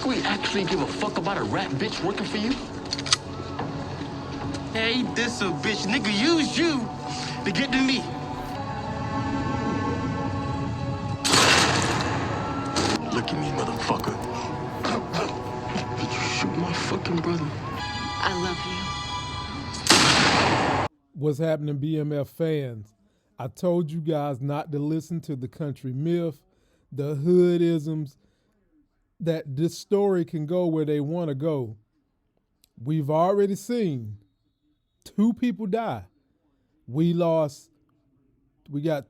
we actually give a fuck about a rat bitch working for you? Hey, this a bitch. Nigga used you to get to me. Look at me, motherfucker. Did you shoot my fucking brother? I love you. What's happening, BMF fans? I told you guys not to listen to the country myth, the hoodisms, that this story can go where they want to go. We've already seen 2 people die. We got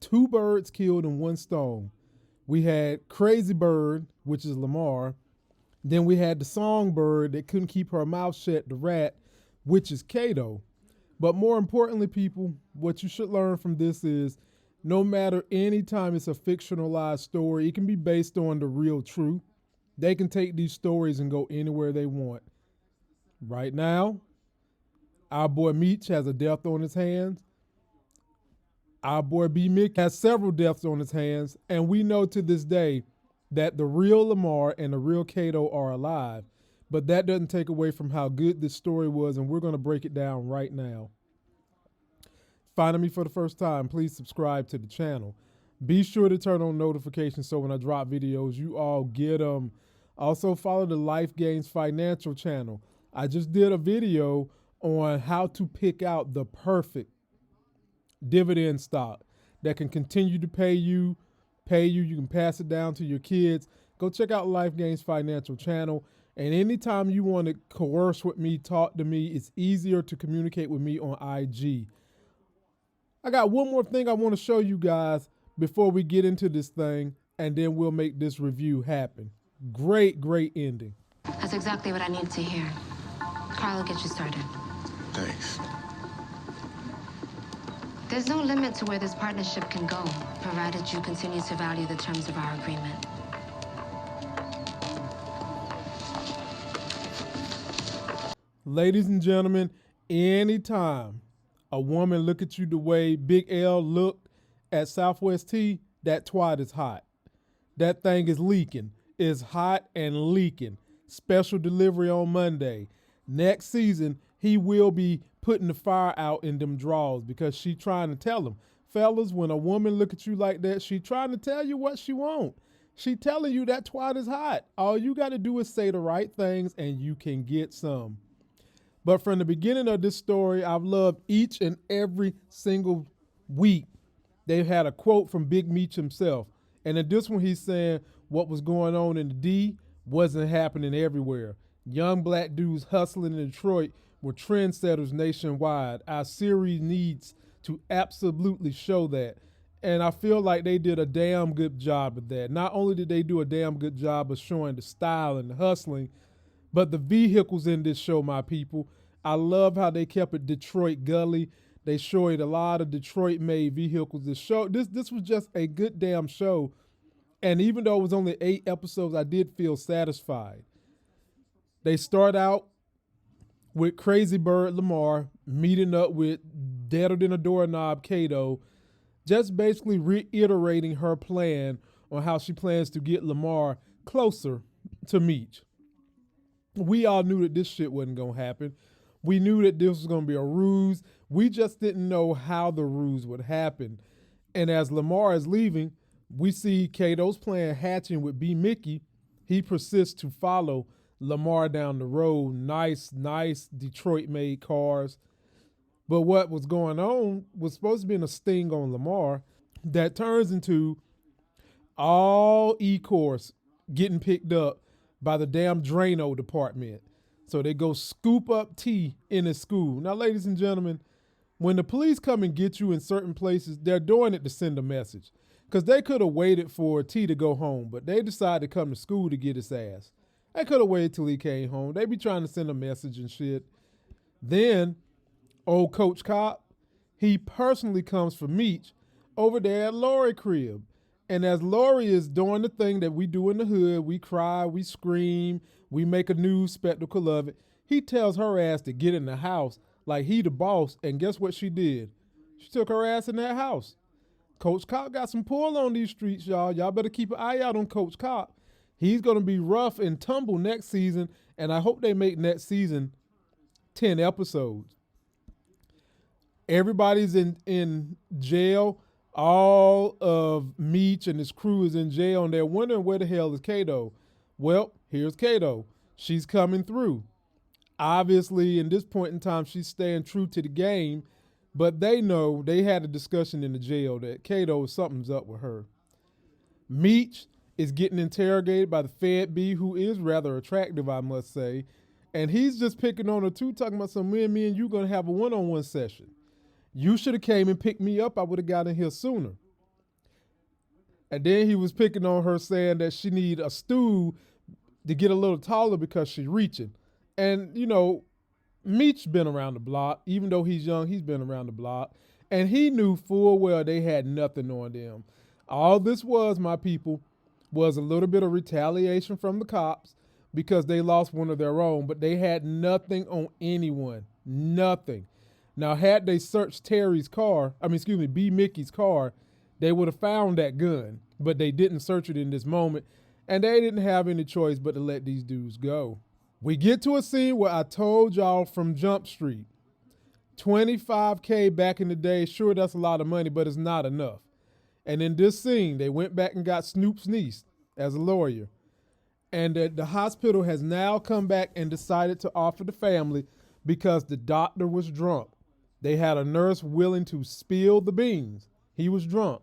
2 birds killed in 1 stone. We had Crazy Bird, which is Lamar. Then we had the songbird that couldn't keep her mouth shut, the rat, which is Kato. But more importantly, people, what you should learn from this is no matter any time it's a fictionalized story, it can be based on the real truth. They can take these stories and go anywhere they want. Right now, our boy Meech has a death on his hands. Our boy B-Mick has several deaths on his hands. And we know to this day that the real Lamar and the real Kato are alive. But that doesn't take away from how good this story was, and we're going to break it down right now. Finding me for the first time, please subscribe to the channel. Be sure to turn on notifications so when I drop videos, you all get them. Also, follow the Life Gains Financial channel. I just did a video on how to pick out the perfect dividend stock that can continue to pay you. You can pass it down to your kids. Go check out Life Gains Financial channel. And anytime you want to coerce with me, talk to me, it's easier to communicate with me on IG. I got one more thing I want to show you guys before we get into this thing, and then we'll make this review happen. Great, great ending. That's exactly what I need to hear. Carl will get you started. Thanks. There's no limit to where this partnership can go, provided you continue to value the terms of our agreement. Ladies and gentlemen, anytime a woman look at you the way Big L looked at Southwest T, that twat is hot. That thing is leaking. It's hot and leaking. Special delivery on Monday. Next season, he will be putting the fire out in them draws because she trying to tell him. Fellas, when a woman look at you like that, she trying to tell you what she want. She telling you that twat is hot. All you got to do is say the right things and you can get some. But from the beginning of this story, I've loved each and every single week. They've had a quote from Big Meech himself. And in this one, he's saying what was going on in the D wasn't happening everywhere. Young black dudes hustling in Detroit were trendsetters nationwide. Our series needs to absolutely show that. And I feel like they did a damn good job of that. Not only did they do a damn good job of showing the style and the hustling, but the vehicles in this show, my people, I love how they kept it Detroit gully. They showed a lot of Detroit-made vehicles. This was just a good damn show. And even though it was only 8 episodes, I did feel satisfied. They start out with Crazy Bird Lamar meeting up with deader than a doorknob Kato, just basically reiterating her plan on how she plans to get Lamar closer to Meech. We all knew that this shit wasn't going to happen. We knew that this was going to be a ruse. We just didn't know how the ruse would happen. And as Lamar is leaving, we see Kato's plan hatching with B. Mickey. He persists to follow Lamar down the road. Nice Detroit-made cars. But what was going on was supposed to be a sting on Lamar that turns into all E-course getting picked up by the damn Drano department. So they go scoop up T in his school. Now, ladies and gentlemen, when the police come and get you in certain places, they're doing it to send a message. Because they could have waited for T to go home, but they decided to come to school to get his ass. They could have waited till he came home. They be trying to send a message and shit. Then, old Coach Cop, he personally comes for Meech over there at Lori crib. And as Lori is doing the thing that we do in the hood, we cry, we scream, we make a news spectacle of it, he tells her ass to get in the house like he the boss, and guess what she did? She took her ass in that house. Coach Cop got some pull on these streets, y'all. Y'all better keep an eye out on Coach Cop. He's going to be rough and tumble next season, and I hope they make next season 10 episodes. Everybody's in jail. All of Meech and his crew is in jail, and they're wondering where the hell is Kato. Well, here's Kato. She's coming through. Obviously, in this point in time, she's staying true to the game, but they know, they had a discussion in the jail that Kato, something's up with her. Meech is getting interrogated by the Fed B, who is rather attractive, I must say, and he's just picking on her too, talking about some me and you going to have a one-on-one session. You should have came and picked me up. I would have got in here sooner. And then he was picking on her, saying that she need a stool to get a little taller because she's reaching. And, you know, Meech been around the block. Even though he's young, he's been around the block. And he knew full well they had nothing on them. All this was, my people, was a little bit of retaliation from the cops because they lost one of their own, but they had nothing on anyone. Nothing. Now, had they searched B. Mickey's car, they would have found that gun, but they didn't search it in this moment, and they didn't have any choice but to let these dudes go. We get to a scene where I told y'all from Jump Street, $25K back in the day, sure, that's a lot of money, but it's not enough. And in this scene, they went back and got Snoop's niece as a lawyer. And the hospital has now come back and decided to offer the family because the doctor was drunk. They had a nurse willing to spill the beans. He was drunk.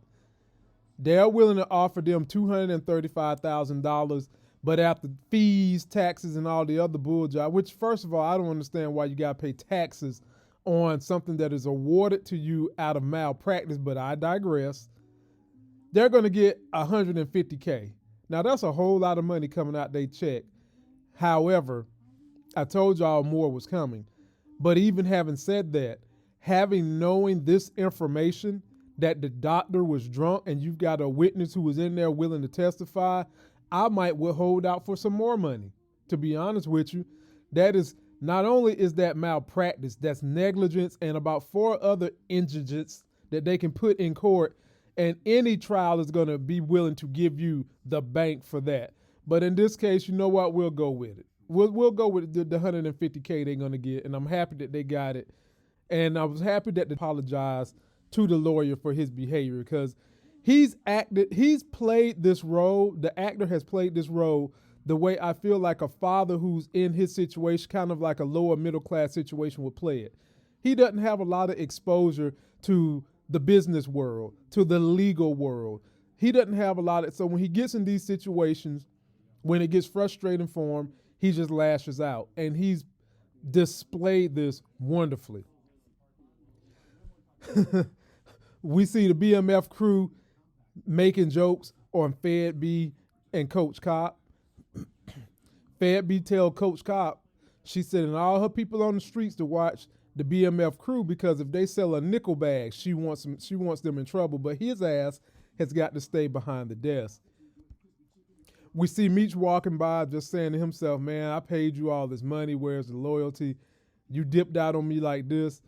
They're willing to offer them $235,000, but after fees, taxes, and all the other bull job, which first of all, I don't understand why you got to pay taxes on something that is awarded to you out of malpractice, but I digress. They're going to get $150K. Now, that's a whole lot of money coming out they check. However, I told y'all more was coming. But even having said that, knowing this information, that the doctor was drunk and you've got a witness who was in there willing to testify, I might hold out for some more money. To be honest with you, that is, not only is that malpractice, that's negligence and about 4 other indigents that they can put in court, and any trial is going to be willing to give you the bank for that. But in this case, you know what? We'll go with it. We'll go with the $150K they're going to get, and I'm happy that they got it. And I was happy that they apologized to the lawyer for his behavior because he's played this role, the actor has played this role the way I feel like a father who's in his situation, kind of like a lower middle class situation, would play it. He doesn't have a lot of exposure to the business world, to the legal world. He doesn't have a lot of, so when he gets in these situations, when it gets frustrating for him, he just lashes out. And he's displayed this wonderfully. We see the BMF crew making jokes on Fed B and Coach Cop. Fed B tell Coach Cop, she's sending all her people on the streets to watch the BMF crew because if they sell a nickel bag, she wants them in trouble. But his ass has got to stay behind the desk. We see Meech walking by just saying to himself, man, I paid you all this money. Where's the loyalty? You dipped out on me like this.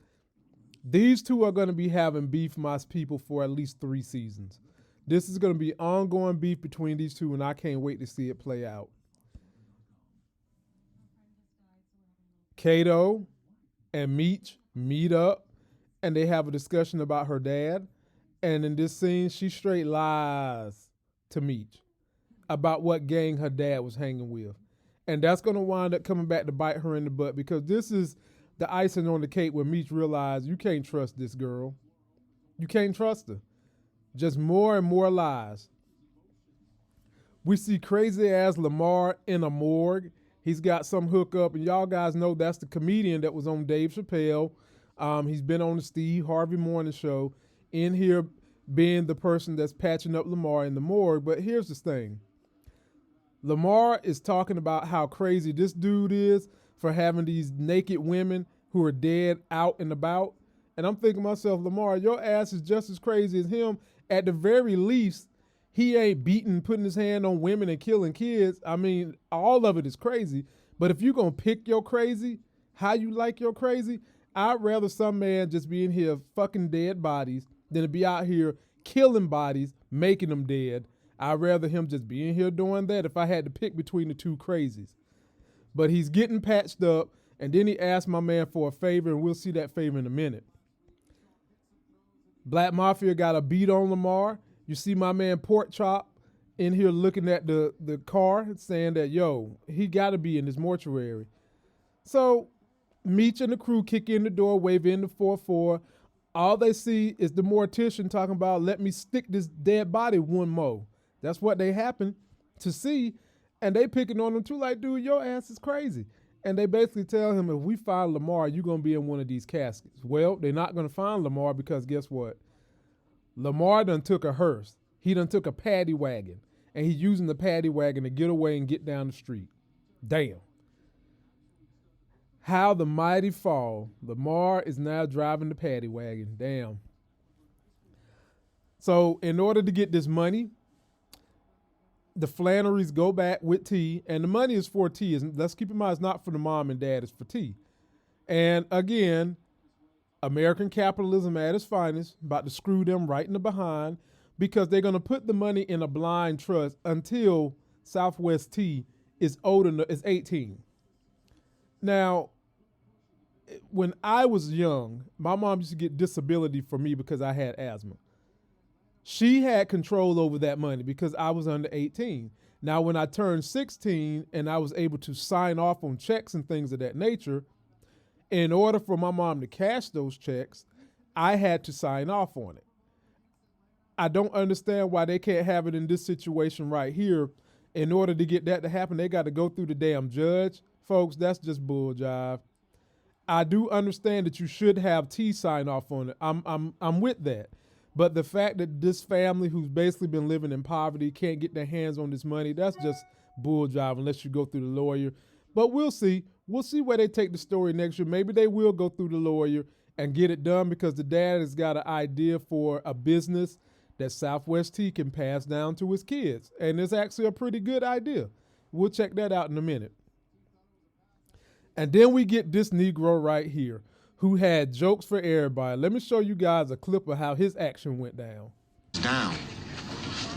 These two are going to be having beef, my people, for at least 3 seasons. This is going to be ongoing beef between these two, and I can't wait to see it play out. Kato and Meech meet up, and they have a discussion about her dad. And in this scene, she straight lies to Meech about what gang her dad was hanging with. And that's going to wind up coming back to bite her in the butt because this is the icing on the cake where Meech realized you can't trust this girl. You can't trust her. Just more and more lies. We see crazy ass Lamar in a morgue. He's got some hookup, and y'all guys know that's the comedian that was on Dave Chappelle. He's been on the Steve Harvey Morning Show, in here being the person that's patching up Lamar in the morgue. But here's the thing. Lamar is talking about how crazy this dude is for having these naked women who are dead out and about. And I'm thinking to myself, Lamar, your ass is just as crazy as him. At the very least, he ain't beating, putting his hand on women and killing kids. I mean, all of it is crazy. But if you're going to pick your crazy, how you like your crazy, I'd rather some man just be in here fucking dead bodies than to be out here killing bodies, making them dead. I'd rather him just being here doing that if I had to pick between the two crazies. But he's getting patched up, and then he asked my man for a favor, and we'll see that favor in a minute. Black Mafia got a beat on Lamar. You see my man Pork Chop in here looking at the car, saying that, yo, he got to be in this mortuary. So Meech and the crew kick in the door, wave in the 4-4. All they see is the mortician talking about, let me stick this dead body one more. That's what they happen to see. And they picking on him too, like, dude, your ass is crazy. And they basically tell him, if we find Lamar, you're going to be in one of these caskets. Well, they're not going to find Lamar because guess what? Lamar done took a hearse. He done took a paddy wagon. And he's using the paddy wagon to get away and get down the street. Damn. How the mighty fall. Lamar is now driving the paddy wagon. Damn. So in order to get this money, the Flannerys go back with T, and the money is for T. Let's keep in mind, it's not for the mom and dad, it's for T. And again, American capitalism at its finest, about to screw them right in the behind, because they're going to put the money in a blind trust until Southwest T is old enough, is 18. Now, when I was young, my mom used to get disability for me because I had asthma. She had control over that money because I was under 18. Now, when I turned 16 and I was able to sign off on checks and things of that nature, in order for my mom to cash those checks, I had to sign off on it. I don't understand why they can't have it in this situation right here. In order to get that to happen, they got to go through the damn judge. Folks, that's just bull jive. I do understand that you should have T sign off on it. I'm with that. But the fact that this family who's basically been living in poverty can't get their hands on this money, that's just bull jive unless you go through the lawyer. But we'll see. We'll see where they take the story next year. Maybe they will go through the lawyer and get it done because the dad has got an idea for a business that Southwest T can pass down to his kids. And it's actually a pretty good idea. We'll check that out in a minute. And then we get this Negro right here who had jokes for everybody. Let me show you guys a clip of how his action went down. Down.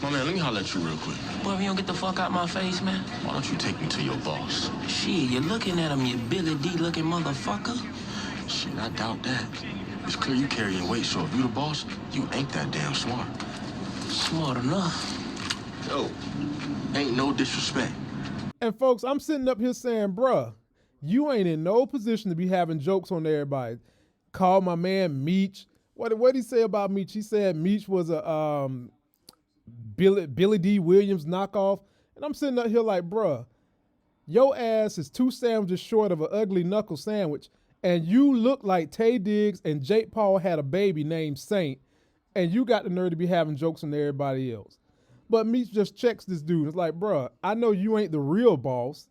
My man, let me holler at you real quick. Boy, if you don't get the fuck out my face, man. Why don't you take me to your boss? Shit, you're looking at him, you Billy D looking motherfucker. Shit, I doubt that. It's clear you carrying weight, so if you the boss, you ain't that damn smart. Smart enough. Yo, ain't no disrespect. And folks, I'm sitting up here saying, bruh, you ain't in no position to be having jokes on everybody. Call my man Meech. What he say about Meech? He said Meech was a Billy D. Williams knockoff. And I'm sitting up here like, bruh, your ass is 2 sandwiches short of an ugly knuckle sandwich. And you look like Tay Diggs and Jake Paul had a baby named Saint. And you got the nerve to be having jokes on everybody else. But Meech just checks this dude. It's like, bruh, I know you ain't the real boss.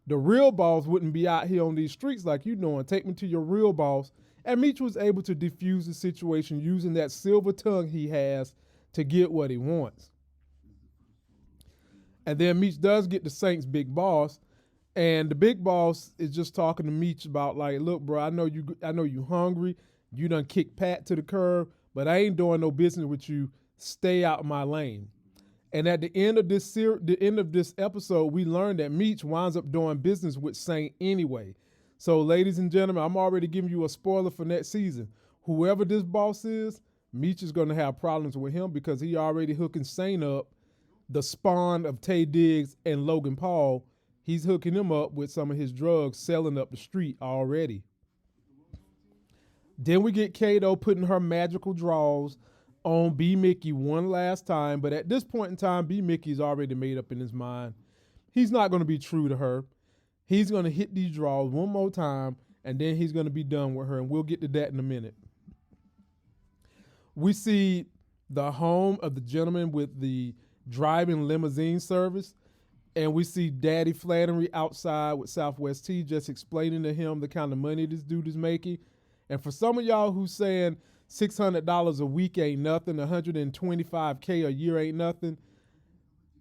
The real boss wouldn't be out here on these streets like you doing. Take me to your real boss. And Meech was able to defuse the situation using that silver tongue he has to get what he wants. And then Meech does get the Saints' big boss. And the big boss is just talking to Meech about like, look, bro, I know you hungry. You done kicked Pat to the curb, but I ain't doing no business with you. Stay out of my lane. And at the end of this episode, we learned that Meech winds up doing business with Saint anyway. So, ladies and gentlemen, I'm already giving you a spoiler for next season. Whoever this boss is, Meech is going to have problems with him because he already hooking Saint up, the spawn of Tay Diggs and Logan Paul. He's hooking him up with some of his drugs, selling up the street already. Then we get Kato putting her magical draws on B. Mickey one last time, but at this point in time, B. Mickey's already made up in his mind. He's not going to be true to her. He's going to hit these draws one more time, and then he's going to be done with her, and we'll get to that in a minute. We see the home of the gentleman with the driving limousine service, and we see Daddy Flannery outside with Southwest T just explaining to him the kind of money this dude is making. And for some of y'all who's saying $600 a week ain't nothing, $125K a year ain't nothing,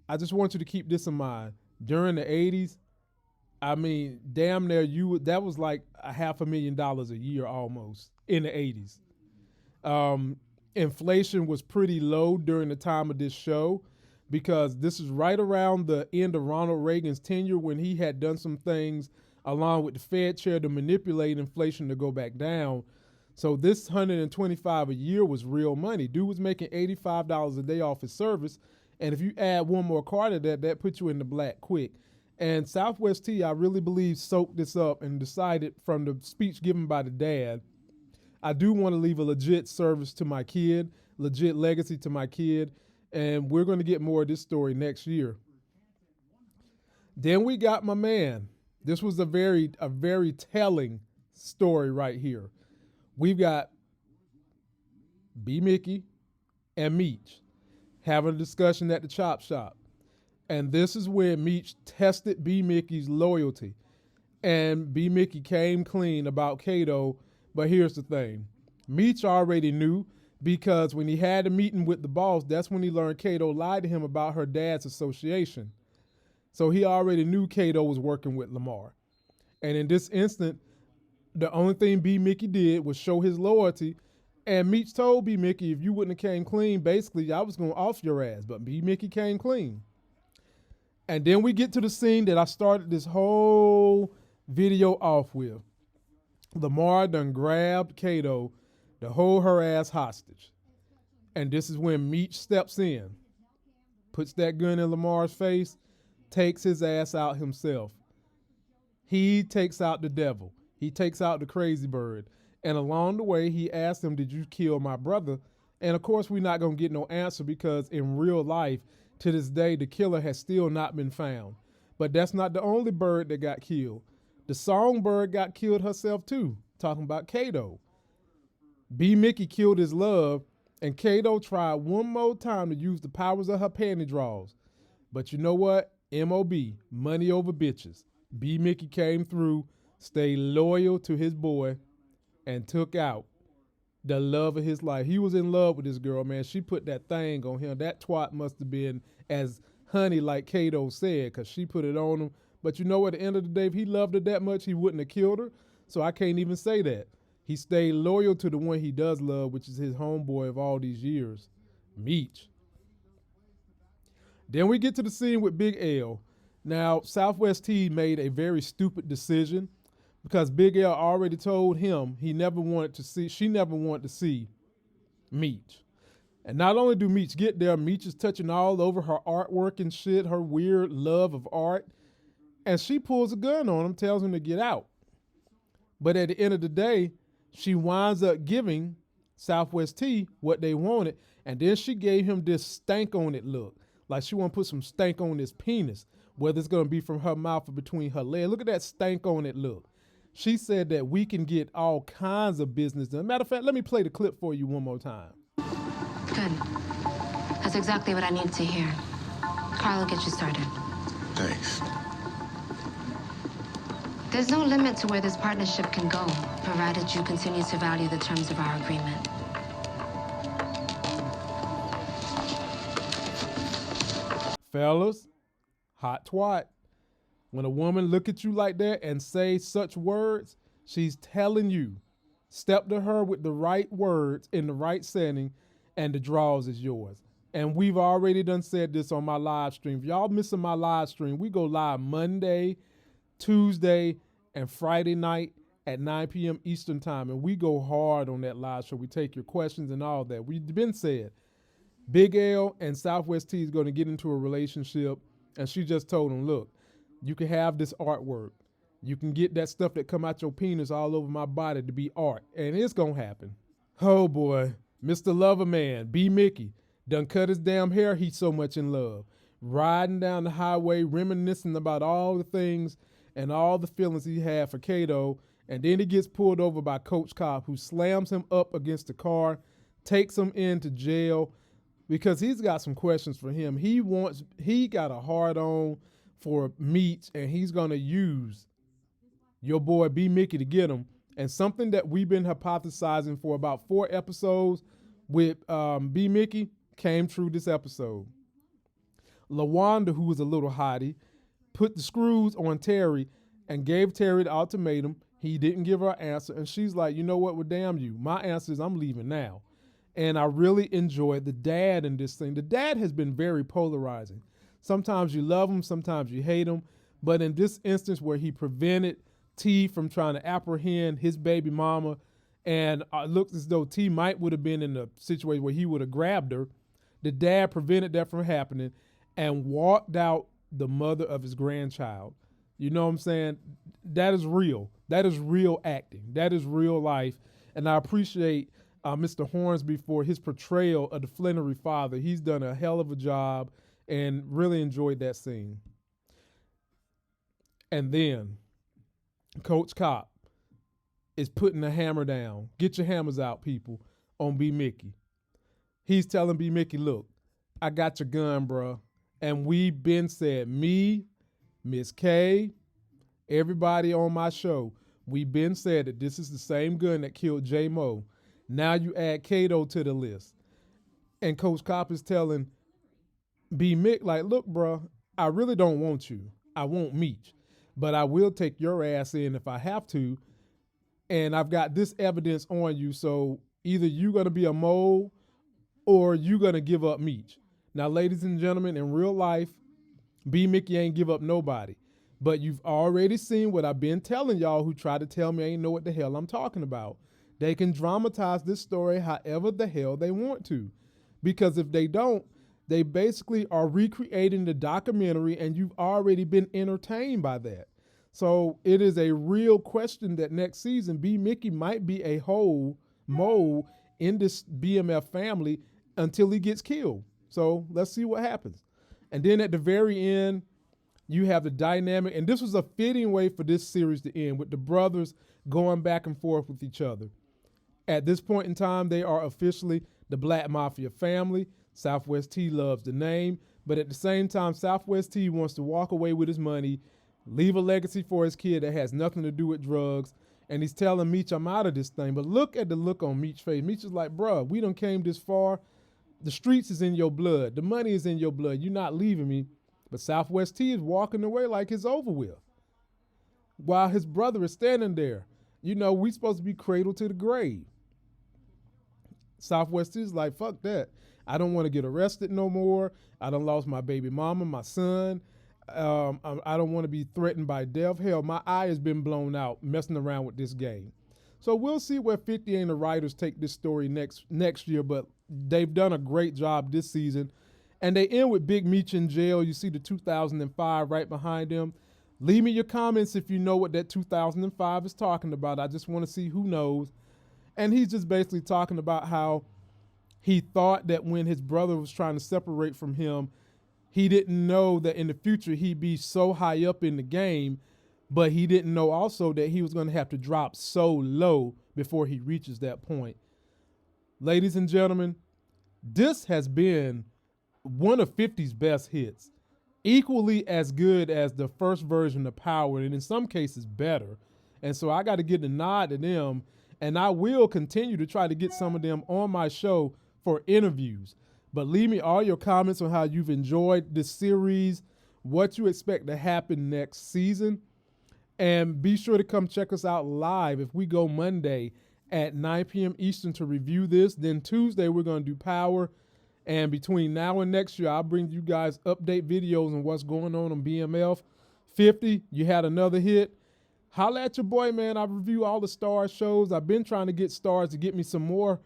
I just want you to keep this in mind. During the 80s, I mean, damn near that was like $500,000 a year almost in the 80s. Inflation was pretty low during the time of this show. because this is right around the end of Ronald Reagan's tenure when he had done some things along with the Fed chair to manipulate inflation to go back down. So this $125 a year was real money. Dude was making $85 a day off his service. And if you add one more car to that, that puts you in the black quick. And Southwest T, I really believe, soaked this up and decided from the speech given by the dad, I do want to leave a legit service to my kid, legit legacy to my kid. And we're going to get more of this story next year. Then we got my man. This was a very telling story right here. We've got B. Mickey and Meech having a discussion at the chop shop. And this is where Meech tested B. Mickey's loyalty. And B. Mickey came clean about Kato. But here's the thing. Meech already knew, because when he had a meeting with the boss, that's when he learned Kato lied to him about her dad's association. So he already knew Kato was working with Lamar. And in this instant, the only thing B. Mickey did was show his loyalty. And Meech told B. Mickey, if you wouldn't have came clean, basically, I was going to off your ass. But B. Mickey came clean. And then we get to the scene that I started this whole video off with. Lamar done grabbed Kato to hold her ass hostage. And this is when Meech steps in, puts that gun in Lamar's face, takes his ass out himself. He takes out the devil. He takes out the crazy bird. And along the way, he asked him, did you kill my brother? And of course, we're not going to get no answer, because in real life, to this day, the killer has still not been found. But that's not the only bird that got killed. The songbird got killed herself too, talking about Kato. B. Mickey killed his love, and Kato tried one more time to use the powers of her panty drawers. But you know what? M.O.B., money over bitches. B. Mickey came through, stayed loyal to his boy, and took out the love of his life. He was in love with this girl, man. She put that thing on him. That twat must have been as honey, like Kato said, because she put it on him. But you know, at the end of the day, if he loved her that much, he wouldn't have killed her. So I can't even say that. He stayed loyal to the one he does love, which is his homeboy of all these years, Meech. Then we get to the scene with Big L. Now, Southwest T made a very stupid decision, because Big L already told him she never wanted to see Meech. And not only do Meech get there, Meech is touching all over her artwork and shit, her weird love of art. And she pulls a gun on him, tells him to get out. But at the end of the day, she winds up giving Southwest T what they wanted. And then she gave him this stank on it look. Like she want to put some stank on his penis, whether it's going to be from her mouth or between her legs. Look at that stank on it look. She said that we can get all kinds of business done. Matter of fact, let me play the clip for you one more time. Good. That's exactly what I need to hear. Carl will get you started. Thanks. There's no limit to where this partnership can go, provided you continue to value the terms of our agreement. Fellas, hot twat. When a woman look at you like that and say such words, she's telling you, step to her with the right words in the right setting, and the draws is yours. And we've already done said this on my live stream. If y'all missing my live stream, we go live Monday, Tuesday, and Friday night at 9 p.m. Eastern time. And we go hard on that live show. We take your questions and all that. We've been said, Big L and Southwest T is going to get into a relationship. And she just told him, look, you can have this artwork. You can get that stuff that come out your penis all over my body to be art. And it's going to happen. Oh boy, Mr. Lover Man, B. Mickey, done cut his damn hair. He's so much in love. Riding down the highway, reminiscing about all the things and all the feelings he had for Kato. And then he gets pulled over by Coach Cop, who slams him up against the car, takes him into jail because he's got some questions for him. He got a hard on for Meech, and he's going to use your boy B. Mickey to get him. And something that we've been hypothesizing for about 4 episodes with B. Mickey came true this episode. LaWanda, who was a little hottie, put the screws on Terry and gave Terry the ultimatum. He didn't give her an answer. And she's like, you know what? Well, damn you. My answer is I'm leaving now. And I really enjoyed the dad in this thing. The dad has been very polarizing. Sometimes you love him, sometimes you hate him. But in this instance where he prevented T from trying to apprehend his baby mama, and it looks as though T would have been in a situation where he would have grabbed her, the dad prevented that from happening and walked out the mother of his grandchild. You know what I'm saying? That is real. That is real acting. That is real life. And I appreciate Mr. Hornsby for his portrayal of the Flannery father. He's done a hell of a job and really enjoyed that scene. And then Coach Cop is putting the hammer down. Get your hammers out, people, on B. Mickey. He's telling B. Mickey, look, I got your gun, bro. And we been said, me, Miss K, everybody on my show, we been said that this is the same gun that killed J Mo. Now you add Kato to the list. And Coach Cop is telling B. Mick, like, look, bro, I really don't want you. I want Meech. But I will take your ass in if I have to. And I've got this evidence on you. So either you're going to be a mole or you're going to give up Meech. Now, ladies and gentlemen, in real life, B. Mickey ain't give up nobody. But you've already seen what I've been telling y'all who try to tell me I ain't know what the hell I'm talking about. They can dramatize this story however the hell they want to. Because if they don't, they basically are recreating the documentary and you've already been entertained by that. So it is a real question that next season B. Mickey might be a whole mole in this BMF family until he gets killed. So let's see what happens. And then at the very end, you have the dynamic, and this was a fitting way for this series to end with the brothers going back and forth with each other. At this point in time, they are officially the Black Mafia family. Southwest T loves the name, but at the same time, Southwest T wants to walk away with his money, leave a legacy for his kid that has nothing to do with drugs, and he's telling Meech, I'm out of this thing. But look at the look on Meech's face. Meech is like, bruh, we done came this far. The streets is in your blood. The money is in your blood. You're not leaving me. But Southwest T is walking away like it's over with. While his brother is standing there. You know, we supposed to be cradled to the grave. Southwest T is like, fuck that. I don't want to get arrested no more. I done lost my baby mama, my son. I don't want to be threatened by death. Hell, my eye has been blown out messing around with this game. So we'll see where 50 and the writers take this story next year, but they've done a great job this season. And they end with Big Meech in jail. You see the 2005 right behind him. Leave me your comments if you know what that 2005 is talking about. I just want to see who knows. And he's just basically talking about how he thought that when his brother was trying to separate from him, he didn't know that in the future he'd be so high up in the game, but he didn't know also that he was going to have to drop so low before he reaches that point. Ladies and gentlemen, this has been one of 50's best hits, equally as good as the first version of Power, and in some cases better. And so I got to give the nod to them, and I will continue to try to get some of them on my show for interviews. But leave me all your comments on how you've enjoyed this series, what you expect to happen next season, and be sure to come check us out live if we go Monday at 9 p.m. Eastern to review this. Then Tuesday we're going to do Power. And between now and next year, I'll bring you guys update videos on what's going on BMF. 50, you had another hit. Holla at your boy, man. I review all the Stars shows. I've been trying to get Stars to get me some more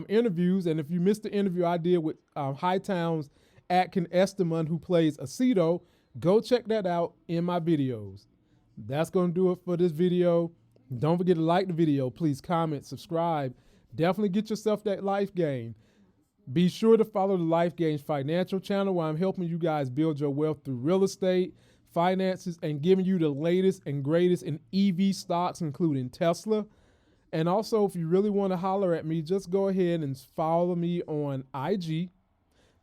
interviews. And if you missed the interview I did with Hightown's Atkin Esteman, who plays Aceto, go check that out in my videos. That's going to do it for this video. Don't forget to like the video. Please comment, subscribe. Definitely get yourself that life game. Be sure to follow the Life Gains Financial channel where I'm helping you guys build your wealth through real estate, finances, and giving you the latest and greatest in EV stocks, including Tesla. And also, if you really want to holler at me, just go ahead and follow me on IG.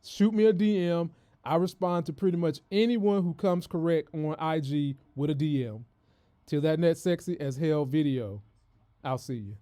Shoot me a DM. I respond to pretty much anyone who comes correct on IG with a DM. Till that next sexy as hell video, I'll see you.